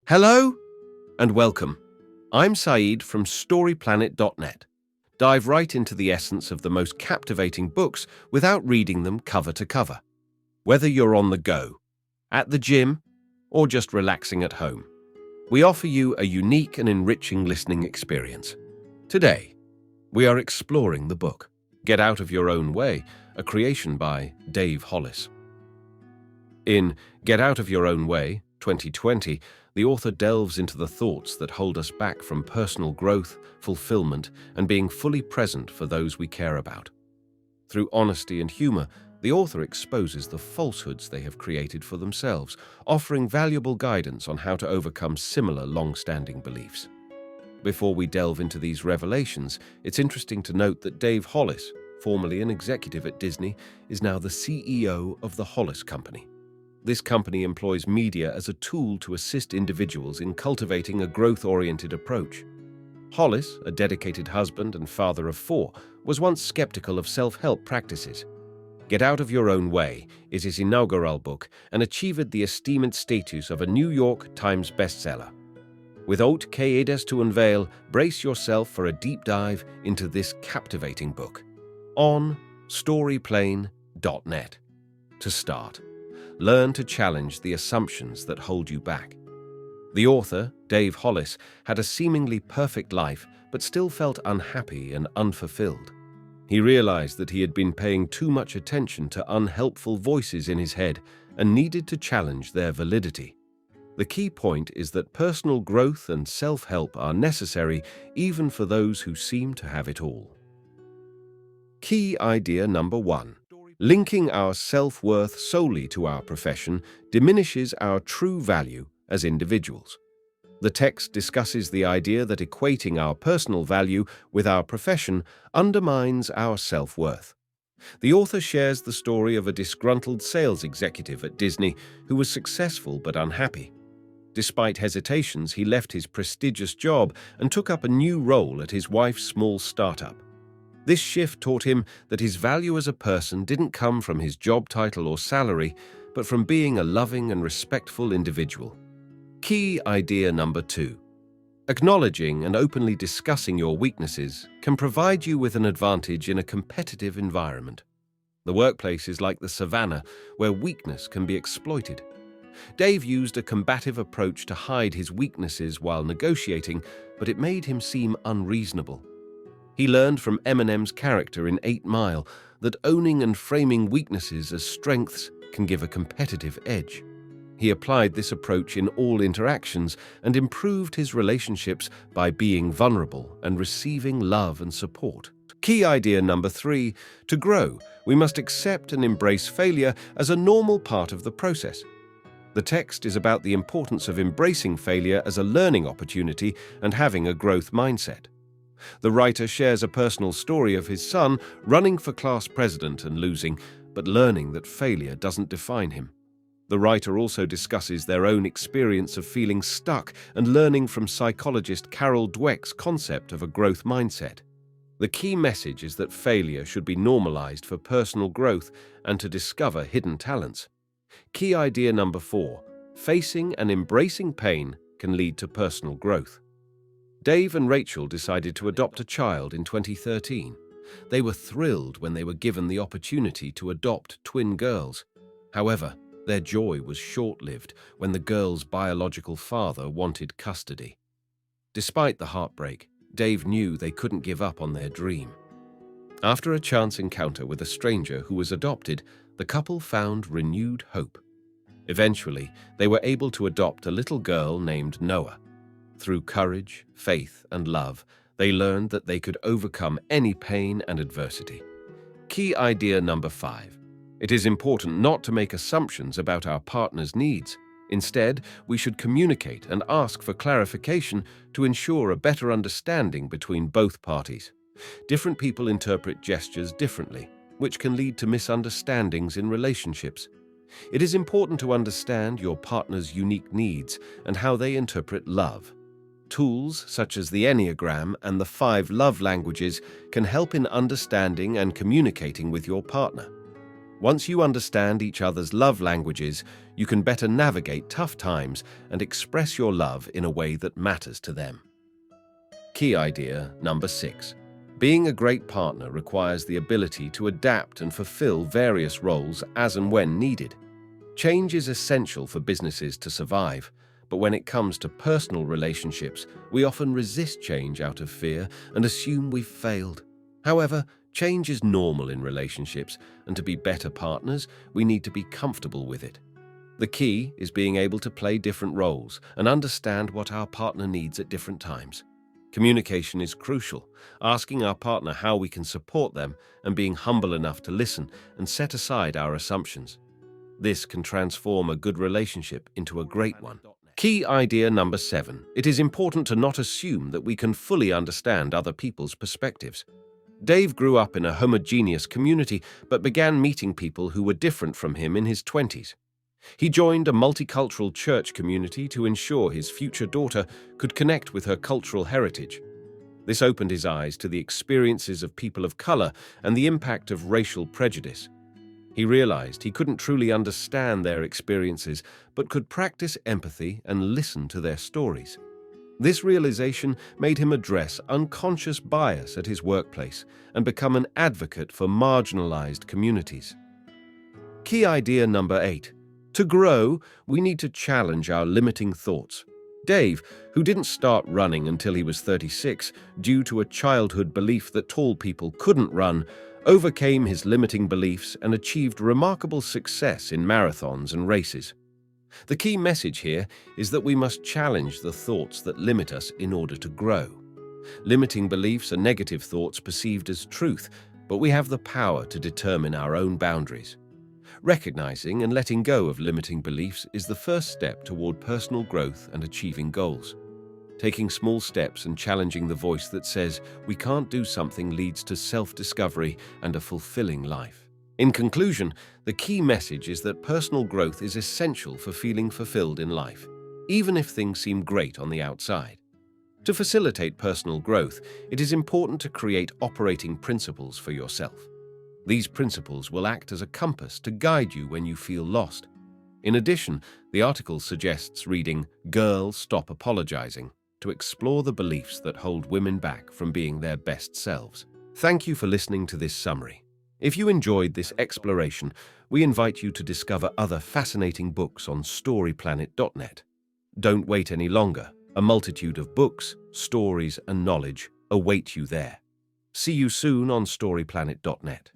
Hello and welcome. I'm Saeed from StoryPlanet.net. Dive right into the essence of the most captivating books without reading them cover to cover. Whether you're on the go, at the gym, or just relaxing at home, we offer you a unique and enriching listening experience. Today, we are exploring the book, Get Out of Your Own Way, a creation by Dave Hollis. In Get Out of Your Own Way, 2020, the author delves into the thoughts that hold us back from personal growth, fulfillment, and being fully present for those we care about. Through honesty and humor, the author exposes the falsehoods they have created for themselves, offering valuable guidance on how to overcome similar long-standing beliefs. Before we delve into these revelations, it's interesting to note that Dave Hollis, formerly an executive at Disney, is now the CEO of the Hollis Company. This company employs media as a tool to assist individuals in cultivating a growth-oriented approach. Hollis, a dedicated husband and father of 4, was once skeptical of self-help practices. Get Out of Your Own Way is his inaugural book and achieved the esteemed status of a New York Times bestseller. Without caedas to unveil, brace yourself for a deep dive into this captivating book on StoryPlanet.net. To start, learn to challenge the assumptions that hold you back. The author, Dave Hollis, had a seemingly perfect life but still felt unhappy and unfulfilled. He realized that he had been paying too much attention to unhelpful voices in his head and needed to challenge their validity. The key point is that personal growth and self-help are necessary even for those who seem to have it all. Key idea number 1. Linking our self-worth solely to our profession diminishes our true value as individuals. The text discusses the idea that equating our personal value with our profession undermines our self-worth. The author shares the story of a disgruntled sales executive at Disney who was successful but unhappy. Despite hesitations, he left his prestigious job and took up a new role at his wife's small startup. This shift taught him that his value as a person didn't come from his job title or salary, but from being a loving and respectful individual. Key idea number 2. Acknowledging and openly discussing your weaknesses can provide you with an advantage in a competitive environment. The workplace is like the savannah, where weakness can be exploited. Dave used a combative approach to hide his weaknesses while negotiating, but it made him seem unreasonable. He learned from Eminem's character in 8 Mile that owning and framing weaknesses as strengths can give a competitive edge. He applied this approach in all interactions and improved his relationships by being vulnerable and receiving love and support. Key idea number 3. To grow, we must accept and embrace failure as a normal part of the process. The text is about the importance of embracing failure as a learning opportunity and having a growth mindset. The writer shares a personal story of his son running for class president and losing, but learning that failure doesn't define him. The writer also discusses their own experience of feeling stuck and learning from psychologist Carol Dweck's concept of a growth mindset. The key message is that failure should be normalized for personal growth and to discover hidden talents. Key idea number 4. Facing and embracing pain can lead to personal growth. Dave and Rachel decided to adopt a child in 2013. They were thrilled when they were given the opportunity to adopt twin girls. However, their joy was short-lived when the girls' biological father wanted custody. Despite the heartbreak, Dave knew they couldn't give up on their dream. After a chance encounter with a stranger who was adopted, the couple found renewed hope. Eventually, they were able to adopt a little girl named Noah. Through courage, faith, and love, they learned that they could overcome any pain and adversity. Key idea number 5. It is important not to make assumptions about our partner's needs. Instead, we should communicate and ask for clarification to ensure a better understanding between both parties. Different people interpret gestures differently, which can lead to misunderstandings in relationships. It is important to understand your partner's unique needs and how they interpret love. Tools such as the Enneagram and the 5 love languages can help in understanding and communicating with your partner. Once you understand each other's love languages, you can better navigate tough times and express your love in a way that matters to them. Key idea number 6. Being a great partner requires the ability to adapt and fulfill various roles as and when needed. Change is essential for businesses to survive, but when it comes to personal relationships, we often resist change out of fear and assume we've failed. However, change is normal in relationships, and to be better partners, we need to be comfortable with it. The key is being able to play different roles and understand what our partner needs at different times. Communication is crucial, asking our partner how we can support them and being humble enough to listen and set aside our assumptions. This can transform a good relationship into a great one. Key idea number 7. It is important to not assume that we can fully understand other people's perspectives. Dave grew up in a homogeneous community but began meeting people who were different from him in his 20s. He joined a multicultural church community to ensure his future daughter could connect with her cultural heritage. This opened his eyes to the experiences of people of color and the impact of racial prejudice. He realized he couldn't truly understand their experiences, but could practice empathy and listen to their stories. This realization made him address unconscious bias at his workplace and become an advocate for marginalized communities. Key idea number 8. To grow, we need to challenge our limiting thoughts. Dave, who didn't start running until he was 36 due to a childhood belief that tall people couldn't run, overcame his limiting beliefs and achieved remarkable success in marathons and races. The key message here is that we must challenge the thoughts that limit us in order to grow. Limiting beliefs are negative thoughts perceived as truth, but we have the power to determine our own boundaries. Recognizing and letting go of limiting beliefs is the first step toward personal growth and achieving goals. Taking small steps and challenging the voice that says we can't do something leads to self-discovery and a fulfilling life. In conclusion, the key message is that personal growth is essential for feeling fulfilled in life, even if things seem great on the outside. To facilitate personal growth, it is important to create operating principles for yourself. These principles will act as a compass to guide you when you feel lost. In addition, the article suggests reading Girl, Stop Apologizing to explore the beliefs that hold women back from being their best selves. Thank you for listening to this summary. If you enjoyed this exploration, we invite you to discover other fascinating books on storyplanet.net. Don't wait any longer. A multitude of books, stories, and knowledge await you there. See you soon on storyplanet.net.